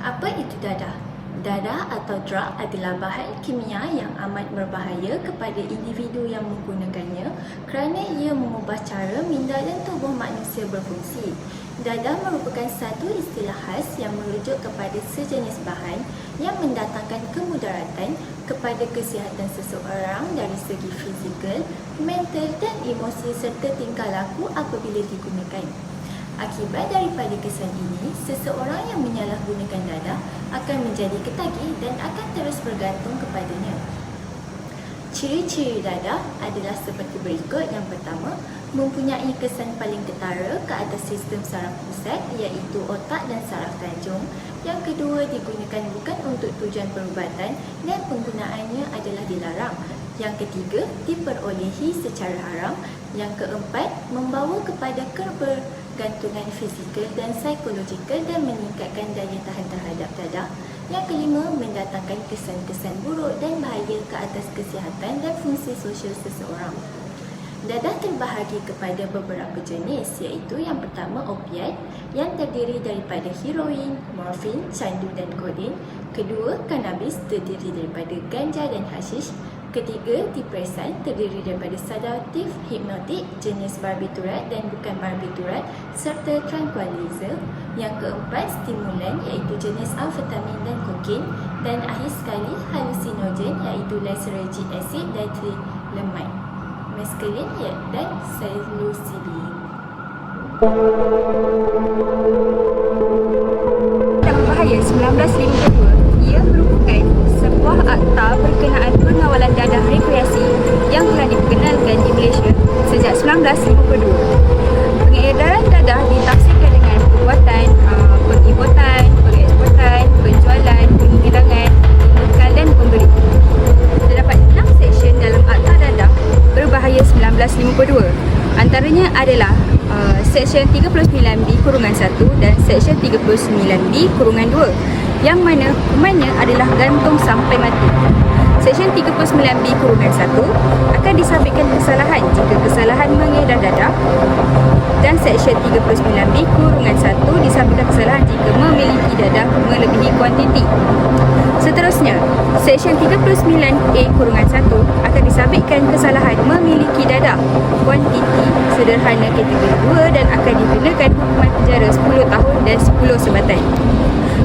Apa itu dadah? Dadah atau drug adalah bahan kimia yang amat berbahaya kepada individu yang menggunakannya kerana ia mengubah cara minda dan tubuh manusia berfungsi. Dadah merupakan satu istilah khas yang merujuk kepada sejenis bahan yang mendatangkan kemudaratan kepada kesihatan seseorang dari segi fizikal, mental dan emosi serta tingkah laku apabila digunakan. Akibat daripada kesan ini, seseorang yang menyalahgunakan dadah akan menjadi ketagih dan akan terus bergantung kepadanya. Ciri-ciri dadah adalah seperti berikut. Yang pertama, mempunyai kesan paling ketara ke atas sistem saraf pusat iaitu otak dan saraf tanjung. Yang kedua, digunakan bukan untuk tujuan perubatan dan penggunaannya adalah dilarang. Yang ketiga, diperolehi secara haram. Yang keempat, membawa kepada kebergantungan fizikal dan psikologikal dan meningkatkan daya tahan terhadap dadah. Yang kelima, mendatangkan kesan-kesan buruk dan bahaya ke atas kesihatan dan fungsi sosial seseorang. Dadah terbahagi kepada beberapa jenis, iaitu yang pertama opiat yang terdiri daripada heroin, morfin, candu dan kodin. Kedua, kanabis terdiri daripada ganja dan hashish. Ketiga, depresan terdiri daripada sedatif, hipnotik, jenis barbiturat dan bukan barbiturat serta tranquilizer. Yang keempat, stimulan iaitu jenis amfetamin dan kokain. Dan akhir sekali, halusinogen iaitu lysergic acid dan trilamide, meskalin dan psilocybin. Tentang Bahaya 1952, ia merupakan sebuah akta berkenaan pengawalan dadah rekreasi yang telah diperkenalkan di Malaysia sejak 1952. Pengedaran dadah ditafsirkan dengan perbuatan, pengimportan, pengeksportan, penjualan, penghidangan, bekal dan pemberi. Terdapat 6 seksyen dalam akta dadah berbahaya 1952. Antaranya adalah Seksyen 39B-1 dan Seksyen 39B-2 yang mana hukumannya adalah gantung sampai mati. Seksyen 39B-1 akan disabitkan kesalahan jika kesalahan mengedar dadah, dan Seksyen 39B-1 disabitkan kesalahan jika memiliki dadah melebihi kuantiti. Seterusnya, Seksyen 39A-1 akan disabitkan kesalahan memiliki dadah kuantiti sederhana kategori 2 dan akan dikenakan hukuman penjara 10 tahun dan 10 sebatan.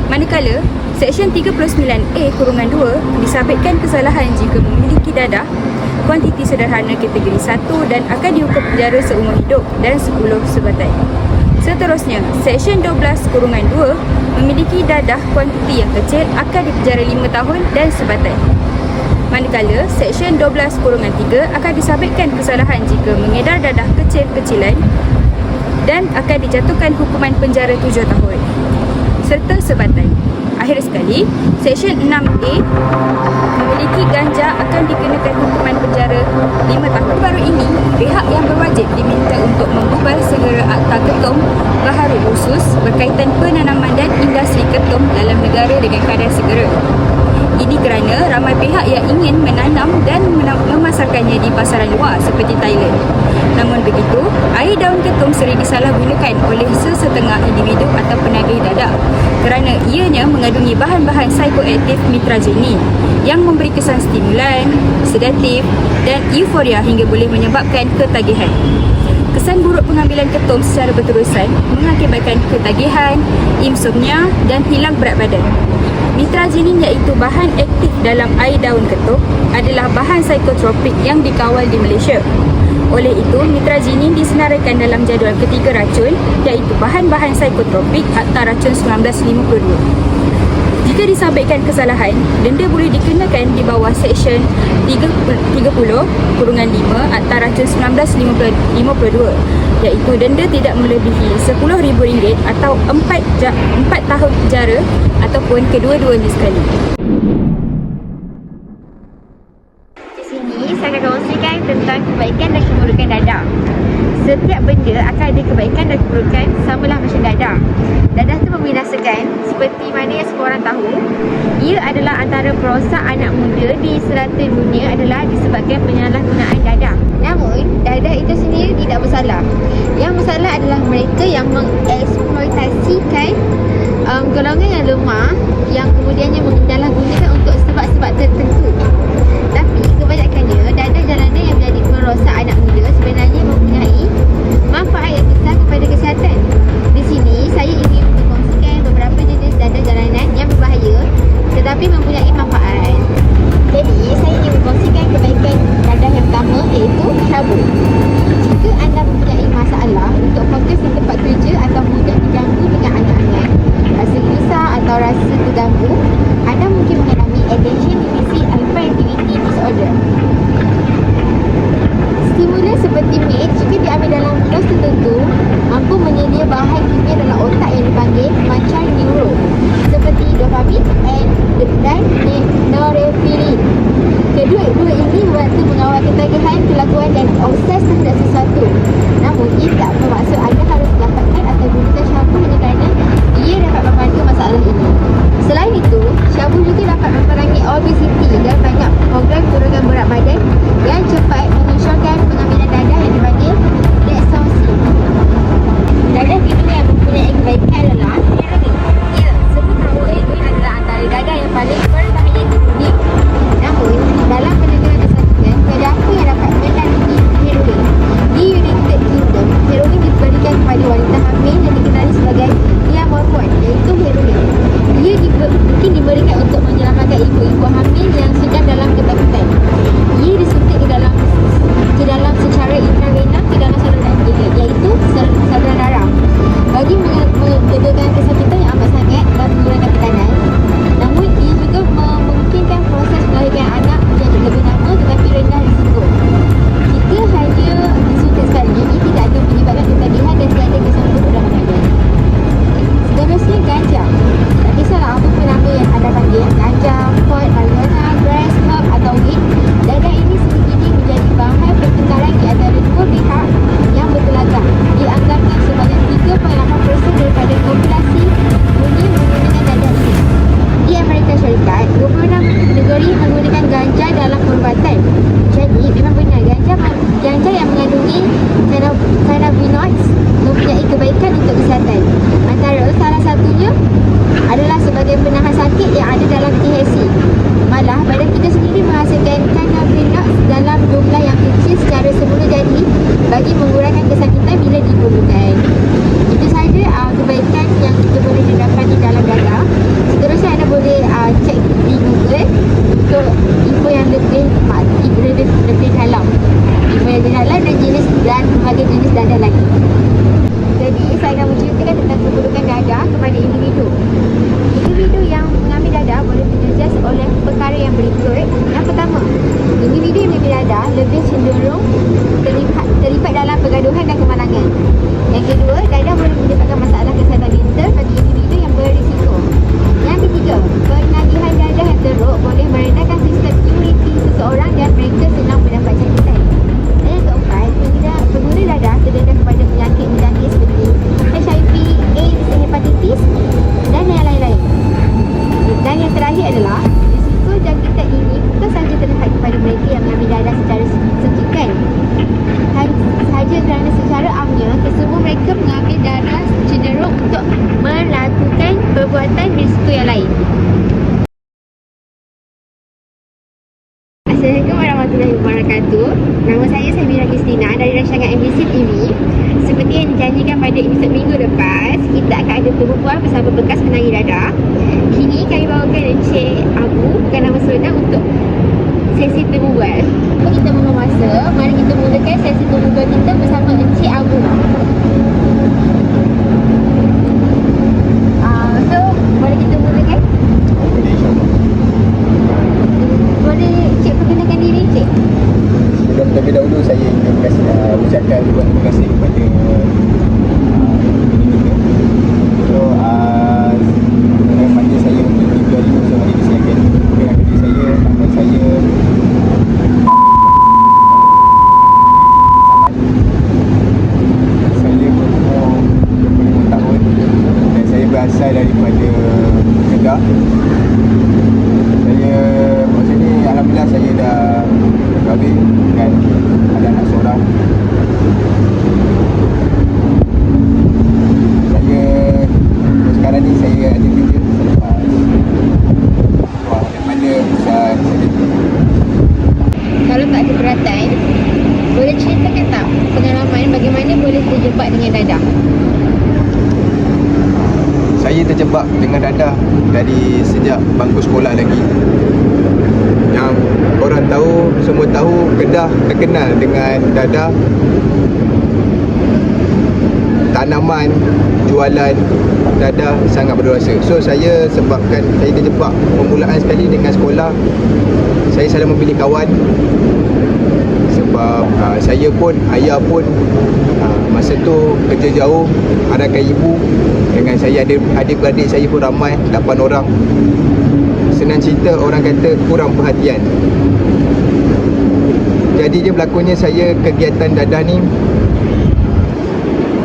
Manakala, Seksyen 39A-2 disabitkan kesalahan jika memiliki dadah kuantiti sederhana kategori 1 dan akan dihukum penjara seumur hidup dan 10 sebatan. Seterusnya, Seksyen 12-2 memiliki dadah kuantiti yang kecil akan dipenjara 5 tahun dan sebatan. Manakala, Seksyen 12-3 akan disabitkan kesalahan jika mengedar dadah kecil-kecilan dan akan dijatuhkan hukuman penjara 7 tahun serta sebatan. Akhir sekali, Seksyen 6A memiliki ganja akan dikenakan hukuman penjara 5 tahun. Baru ini, pihak yang berwajib diminta untuk membubar segera Akta Ketum Baharu khusus berkaitan penanaman dan industri ketum dalam negara dengan kadar segera. Ini kerana ramai pihak yang ingin menanam dan memasarkannya di pasaran luar seperti Thailand. Namun begitu, air daun ketum sering disalahgunakan oleh sesetengah individu atau penagih dadah kerana ianya mengandungi bahan-bahan psikoaktif mitrazenin yang memberi kesan stimulan, sedatif dan euforia hingga boleh menyebabkan ketagihan. Kesan buruk pengambilan ketum secara berterusan mengakibatkan ketagihan, insomnia dan hilang berat badan. Mitrazenin iaitu bahan aktif dalam air daun ketum adalah bahan psikotropik yang dikawal di Malaysia. Oleh itu, mitrazenin disenaraikan dalam jadual ketiga racun iaitu bahan-bahan psikotropik Akta Racun 1952. Jika disabitkan kesalahan, denda boleh dikenakan di bawah Seksyen 30-5 Akta Racun 1952 iaitu denda tidak melebihi RM10,000 atau 4 tahun penjara ataupun kedua-duanya sekali. Di sini saya akan kongsikan tentang kebaikan dan keburukan dadah. Setiap benda akan ada kebaikan dan keburukan, samalah macam dadah. Dadah tu membinasakan, seperti mana yang semua orang tahu. Ia adalah antara perosak anak muda di serata dunia adalah disebabkan penyalahgunaan dadah. Namun, dadah itu sendiri tidak bersalah. Yang bersalah adalah mereka yang mengeksploitasikan golongan yang lemah yang kemudiannya menyalahgunakan untuk sebab-sebab tertentu. Tapi kebanyakannya dadah jalanan yang menjadi merosak anak muda sebenarnya mempunyai manfaat yang besar kepada kesihatan. Di sini saya ingin mengkongsikan beberapa jenis dadah jalanan yang berbahaya tetapi mempunyai manfaat. Jadi saya ingin mengkongsikan kebaikan dadah yang pertama, iaitu syabu. Jika anda mempunyai masalah untuk fokus di tempat kerja atau mudah diganggu dengan angan-angan, rasa gelisah atau rasa terganggu, anda mungkin mengalami attention deficit hyperactivity disorder. Stimulan seperti mit jika diambil dalam dos tertentu mampu menyedia bahan kimia dalam otak yang dipanggil mancar neuro seperti dopamin dan norepinephrine. Kedua-dua ini membantu mengawal ketagihan, kelakuan dan obses terhadap sesuatu. Namun ia tak bermaksud anda harus mendapatkan atau gunakan syabu hanya kerana ia dapat membantu masalah ini. Selain itu, syabu juga dapat memerangi obesiti dan banyak program turunkan berat badan yang cepat mengesyorkan pengambilan dadah yang dipanggil dextrosin. Dadah kedua yang mempunyai kebaikan adalah heroin. Ya, semua tahu heroin adalah antara dadah yang paling berbahaya di dunia. Namun, dalam penegahan kesakitan, kenapa yang dapat menandingi heroin? Di United Kingdom, heroin diberikan kepada wanita hamil yang dikenali sebagai diamorphon, iaitu heroin. Ia mungkin diberikan untuk menyelamatkan ibu-ibu hamil yang sedang dalam ketakutan. Ia disuntik ke dalam secara intravena ke dalam saluran iaitu saluran darah bagi mengedegakan kesakitan yang amat sangat dan mengurangkan tekanan. Namun ia juga memungkinkan proses melahirkan anak menjadi lebih lama tetapi rendah risiko. Jika hanya disuntik sekali, ia tidak akan menyebabkan ketagihan dan tiada kesan buruk dalam badan. Seterusnya, ganja. Tak kisahlah apa pun nama yang anda panggil, ganja, pot, marijuana, grass, herb atau weed, dadah ini sekini menjadi bahan pertengkaran di antara dua pihak yang berkelagak. Dianggarkan sebanyak 3.8% daripada populasi dunia menggunakan dadah ini. Di Amerika Syarikat, 26 negeri menggunakan ganja dalam perubatan. Jadi, memang benar ganja yang mengandungi cannabinoids mempunyai kebaikan untuk kesihatan. Antara salah satunya adalah sebagai penahan sakit yang ada dalam THC. Malah, badan kita sendiri menghasilkan cannabinoids dalam jumlah yang kecil secara semula jadi bagi mengurangkan kesakitan bila diperlukan. Itu sahaja kebaikan yang kita boleh dapati dalam dadah. Seterusnya anda boleh cek di Google untuk info yang lebih dalam. Info yang lebih dalam dan jenis dan berbagai jenis dadah lagi. Jadi saya akan menceritakan tentang keburukan dadah kepada individu. Individu yang mengambil dadah boleh terjejas oleh perkara yang berikut. Yang pertama, individu yang mengambil dadah lebih cenderung terlibat dalam pergaduhan dan kemalangan. Yang kedua, dadah boleh menyebabkan masalah kesihatan mental bagi individu yang berisiko. Yang ketiga, penagihan dadah yang teruk boleh merendahkan sistem imuniti seseorang dan mereka senang mendapat cakitan. Dan yang keempat, pengguna dadah terdedah kepada penyakit-penyakit seperti HIV, AIDS, hepatitis dan yang lain-lain. Dan yang terakhir adalah risiko jangkitan ini bukan sahaja terlihat kepada mereka yang mengambil dadah secara sekikan, sahaja kerana secara amnya kesemua mereka mengambil dadah cenderung untuk melakukan perbuatan risiko yang lain. Assalamualaikum warahmatullahi wabarakatuh. Nama saya Samira Kristina dari rancangan MBC TV. Seperti yang dijanjikan pada episod minggu lepas, kita akan ada perbualan bersama bekas penari dadah. Kini kami bawakan Encik Abu, bukan nama sebenar, untuk sesi perbualan. Kita membuang masa, mari kita mulakan sesi perbualan kita bersama Encik Abu. So, boleh kita mulakan? Boleh Cik perkenalkan diri, Cik? Sebelum terlebih dahulu saya ingin ucapkan terima kasih kepada so dengan panggil saya untuk interview sama diri saya kan. Dengan diri saya, nama saya saya berumur 25 tahun dan saya berasal daripada Kedah. Saya maksudnya alhamdulillah saya dah kahwin dengan ada anak seorang. Saya sekarang ni saya ada kerja selepas keluar daripada usaha saya. Kalau tak keberatan, boleh ceritakan tak pengalaman bagaimana boleh terjebak dengan dadah? Saya terjebak dengan dadah dari sejak bangku sekolah lagi. Yang orang tahu, semua tahu Kedah terkenal dengan dadah. Tanaman, jualan dadah sangat berdosa. So saya sebabkan saya terjebak permulaan sekali dengan sekolah. Saya selalu memilih kawan. Sebab saya pun, ayah pun masa tu kerja jauh, arahkan ibu. Dengan saya ada adik-beradik saya pun ramai, 8 orang. Senang cerita, orang kata kurang perhatian. Jadi dia berlakunya saya kegiatan dadah ni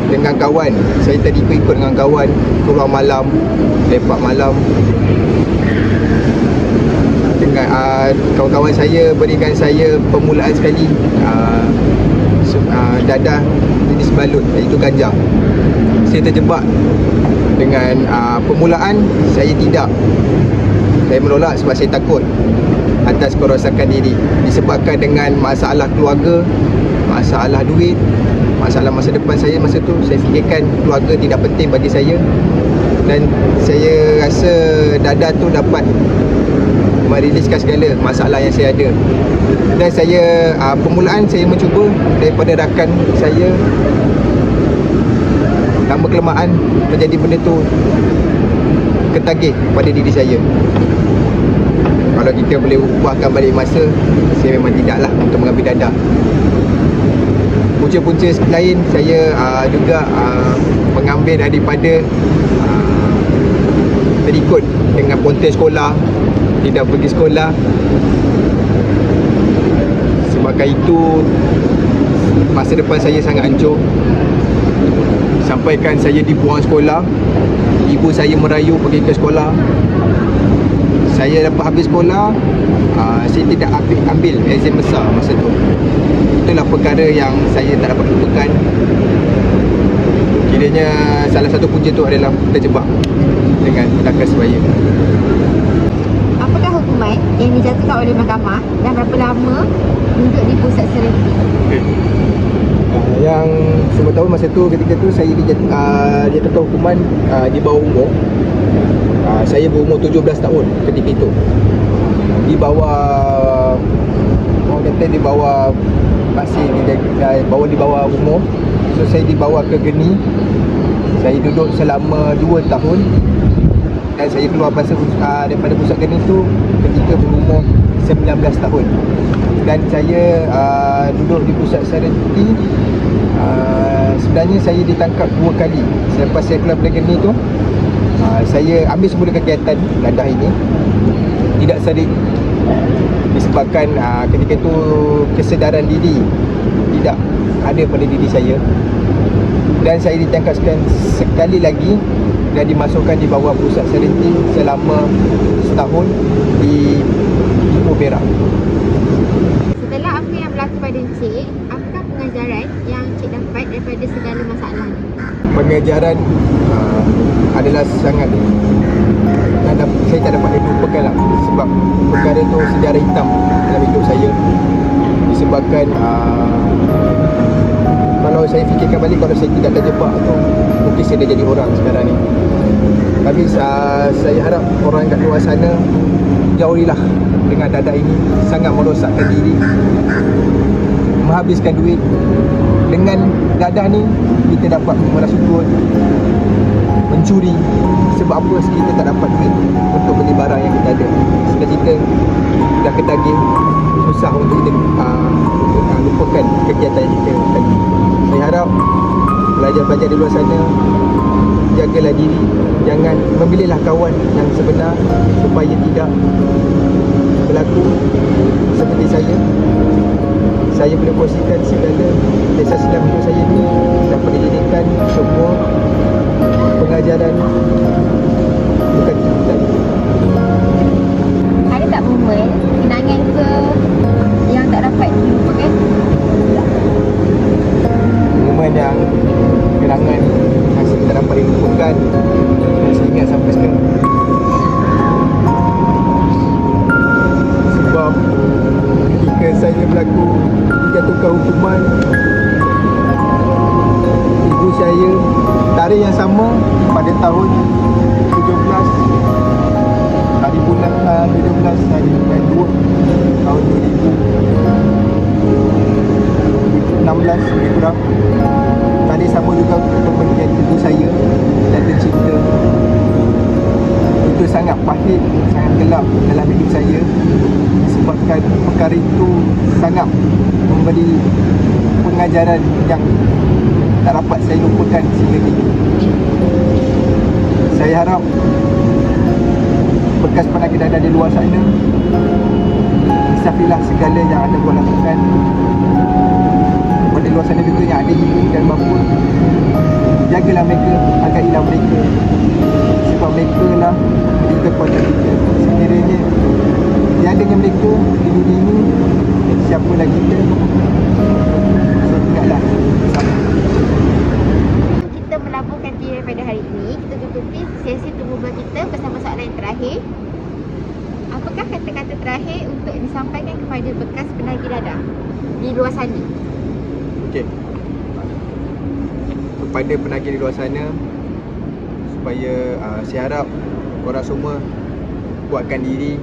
dengan kawan. Saya tadi ikut dengan kawan keluar malam, lepak malam. Dengan kawan-kawan saya berikan saya permulaan sekali dadah jenis balut, iaitu ganja. Saya terjebak dengan permulaan. Saya menolak sebab saya takut atas kerosakan diri disebabkan dengan masalah keluarga, masalah duit, masalah masa depan saya. Masa tu saya fikirkan keluarga tidak penting bagi saya, dan saya rasa dadah tu dapat meriliskan segala masalah yang saya ada. Dan saya permulaan saya mencuba daripada rakan saya, lama kelamaan menjadi benda tu ketagih pada diri saya. Kalau kita boleh ubahkan balik masa, saya memang tidaklah untuk mengambil dadah. Punca-punca lain saya juga mengambil daripada terikut dengan ponten sekolah, tidak pergi sekolah. Sebabkan itu masa depan saya sangat hancur. Sampaikan saya dibuang sekolah, ibu saya merayu pergi ke sekolah. Saya dapat habis sekolah, saya tidak ambil exam besar masa tu. Itulah perkara yang saya tak dapat lupakan. Kiranya salah satu punca tu adalah terjebak dengan belaka sebaya. Apakah hukuman yang dijatuhkan oleh mahkamah dan berapa lama duduk di pusat serenity? Yang semua tahu masa tu, ketika tu saya dijatuhkan hukuman di bawah umur. Saya berumur 17 tahun ketika itu. Di bawah, orang kata di bawah, masih di bawah umur. So saya dibawa ke Geni. Saya duduk selama 2 tahun. Dan saya keluar daripada pusat Geni tu ketika berumur 19 tahun. Dan saya duduk di pusat serenity. Sebenarnya saya ditangkap 2 kali. Selepas saya keluar dari Geni tu, saya ambil semula kegiatan dadah ini. Tidak serik disebabkan ketika itu kesedaran diri tidak ada pada diri saya. Dan saya ditangkap sekali lagi dan dimasukkan di bawah pusat serenity selama setahun di Ipoh Perak. Setelah apa yang berlaku pada Encik, apakah pengajaran yang Encik dapat daripada segala masalah ni? Pengajaran adalah sangat, saya tak dapat lupakan lah. Sebab perkara tu sejarah hitam dalam hidup saya. Disebabkan kalau saya fikirkan balik, kalau saya tidak terjebak tu, mungkin saya dah jadi orang sekarang ni. Tapi saya harap orang kat luar sana jauhilah dengan dadah ini. Sangat merosakkan diri, menghabiskan duit. Dengan dadah ni kita dapat merasukun, mencuri. Sebab apa? Kita tak dapat duit untuk beli barang yang kita ada. Sudah kita dah ketagih, susah untuk kita lupakan kegiatan yang kita tadi. Saya harap pelajar-pelajar di luar sana jagalah diri, jangan memilihlah kawan yang sebenar supaya tidak berlaku seperti saya. Saya boleh kongsikan segala kisah selam hidup saya ni dapat dijadikan semua pengajaran, bukan tuntutan. Ada tak momen, kenangan ke yang tak dapat dilupakan? sangat gelap dalam hidup saya, disebabkan perkara itu sangat memberi pengajaran yang tak dapat saya lupakan sehingga kini. Saya harap bekas penagih dadah di luar sana, isafilah segala yang anda buat lakukan. Pada luar sana juga yang ada ibu dan bapa, jagalah mereka, hargailah mereka, sebab mereka lah menjadi kekuatan kita. Sekiranya tiadanya mereka di dunia ini, siapalah kita? So, ingatlah bersama. Kita melabuhkan diri pada hari ini. Kita tutupi sesi temu kita bersama soalan yang terakhir. Apakah kata-kata terakhir untuk disampaikan kepada bekas penagih dadah di luar sana? Okey. Kepada penagih di luar sana, supaya saya harap korang semua kuatkan diri.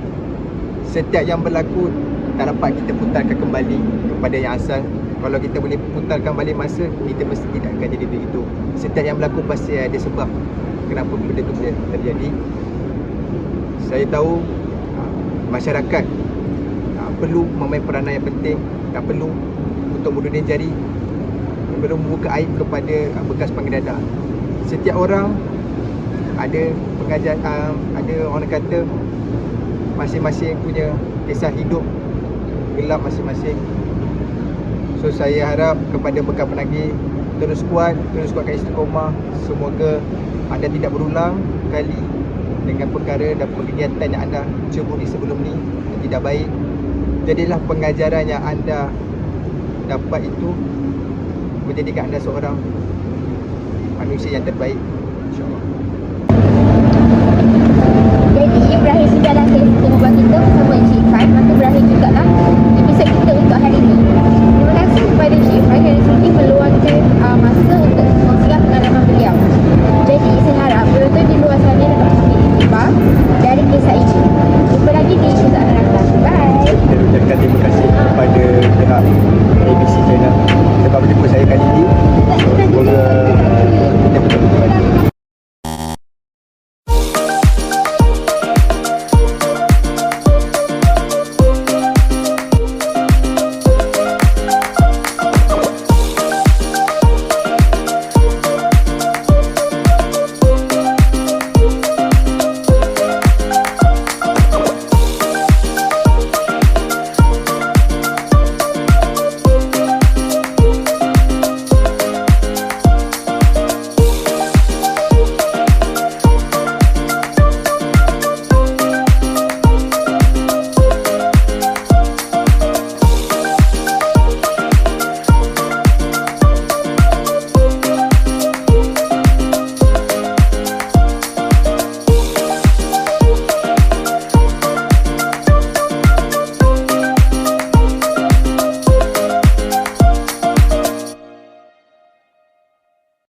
Setiap yang berlaku tak dapat kita putarkan kembali kepada yang asal. Kalau kita boleh putarkan balik masa, kita mesti tidak akan jadi begitu. Setiap yang berlaku pasti ada sebab kenapa benda itu boleh terjadi. Saya tahu masyarakat perlu memain peranan yang penting, tak perlu untuk mengulurkan jari, perlu membuka aib kepada bekas penagih dadah. Setiap orang ada pengajar, ada orang kata masing-masing punya kisah hidup gelap masing-masing. So saya harap kepada bekas penagih, terus kuatkan istiqomah. Semoga anda tidak berulang kali dengan perkara dan kegiatan yang anda ceburi sebelum ni yang tidak baik. Jadilah pengajaran yang anda dapat itu menjadikan anda seorang manusia yang terbaik, insya-Allah. Jadi Ibrahim